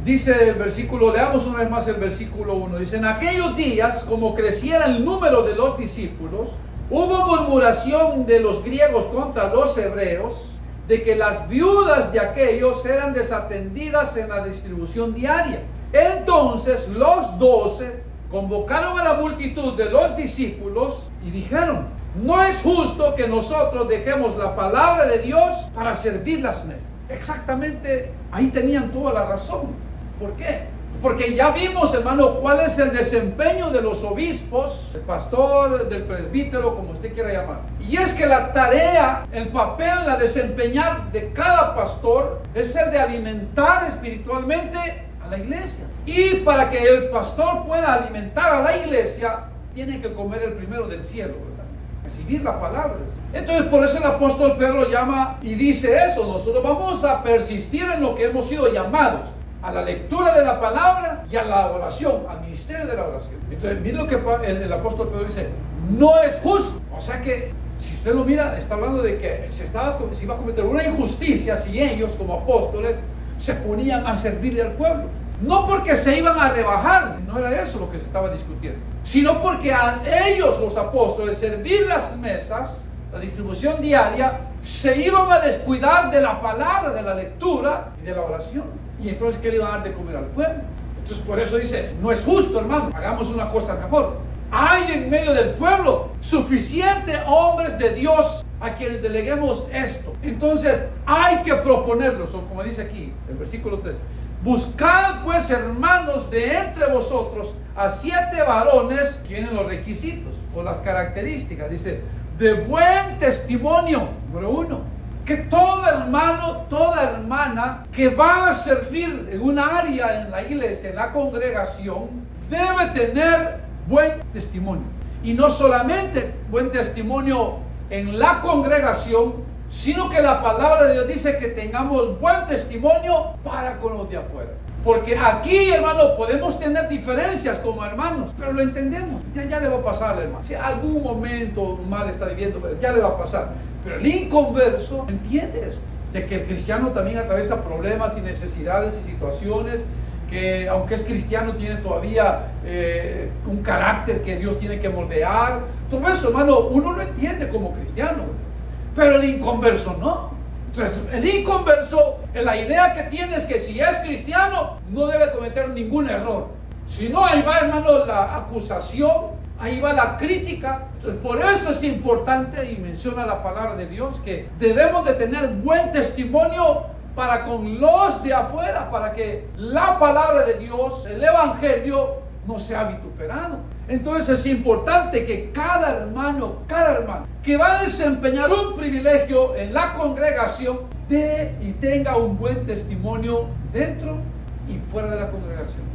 Dice el versículo, leamos una vez más el versículo 1. Dice, en aquellos días, como creciera el número de los discípulos, hubo murmuración de los griegos contra los hebreos, de que las viudas de aquellos eran desatendidas en la distribución diaria. Entonces los 12 convocaron a la multitud de los discípulos y dijeron, no es justo que nosotros dejemos la palabra de Dios para servir las mesas. Exactamente, ahí tenían toda la razón. ¿Por qué? Porque ya vimos, hermano, cuál es el desempeño de los obispos, del pastor, del presbítero, como usted quiera llamar. Y es que la tarea, el papel, la desempeñar de cada pastor es el de alimentar espiritualmente a la iglesia. Y para que el pastor pueda alimentar a la iglesia, tiene que comer el primero del cielo, ¿verdad? Recibir la palabra. Entonces, por eso el apóstol Pedro llama y dice eso: nosotros vamos a persistir en lo que hemos sido llamados, a la lectura de la palabra y a la oración, al ministerio de la oración. Entonces, miren lo que el apóstol Pedro dice: no es justo. O sea que, si usted lo mira, está hablando de que se iba a cometer una injusticia si ellos, como apóstoles, se ponían a servirle al pueblo. No porque se iban a rebajar, no era eso lo que se estaba discutiendo, sino porque a ellos, los apóstoles, servir las mesas, la distribución diaria, se iban a descuidar de la palabra, de la lectura y de la oración. Y entonces, ¿qué le iban a dar de comer al pueblo? Entonces, por eso dice, no es justo, hermano, hagamos una cosa mejor. Hay en medio del pueblo suficientes hombres de Dios a quienes deleguemos esto. Entonces, hay que proponerlo, como dice aquí, el versículo 3. Buscad pues, hermanos, de entre vosotros a 7 varones, que tienen los requisitos o las características. Dice, de buen testimonio, número 1. Que todo hermano, toda hermana que va a servir en una área en la iglesia, en la congregación, debe tener buen testimonio. Y no solamente buen testimonio en la congregación, sino que la palabra de Dios dice que tengamos buen testimonio para con los de afuera. Porque aquí, hermano, podemos tener diferencias como hermanos, pero lo entendemos. Ya le va a pasar, hermano. Si algún momento mal está viviendo, ya le va a pasar. Pero el inconverso entiende eso, de que el cristiano también atraviesa problemas y necesidades y situaciones, que aunque es cristiano tiene todavía un carácter que Dios tiene que moldear. Todo eso, hermano, uno lo entiende como cristiano, pero el inconverso no. Entonces, el inconverso, la idea que tiene es que si es cristiano, no debe cometer ningún error. Si no, ahí va, hermano, la acusación, ahí va la crítica. Entonces, por eso es importante, y menciona la palabra de Dios, que debemos de tener buen testimonio para con los de afuera, para que la palabra de Dios, el evangelio, no sea vituperado. Entonces es importante que cada hermano que va a desempeñar un privilegio en la congregación, dé y tenga un buen testimonio dentro y fuera de la congregación.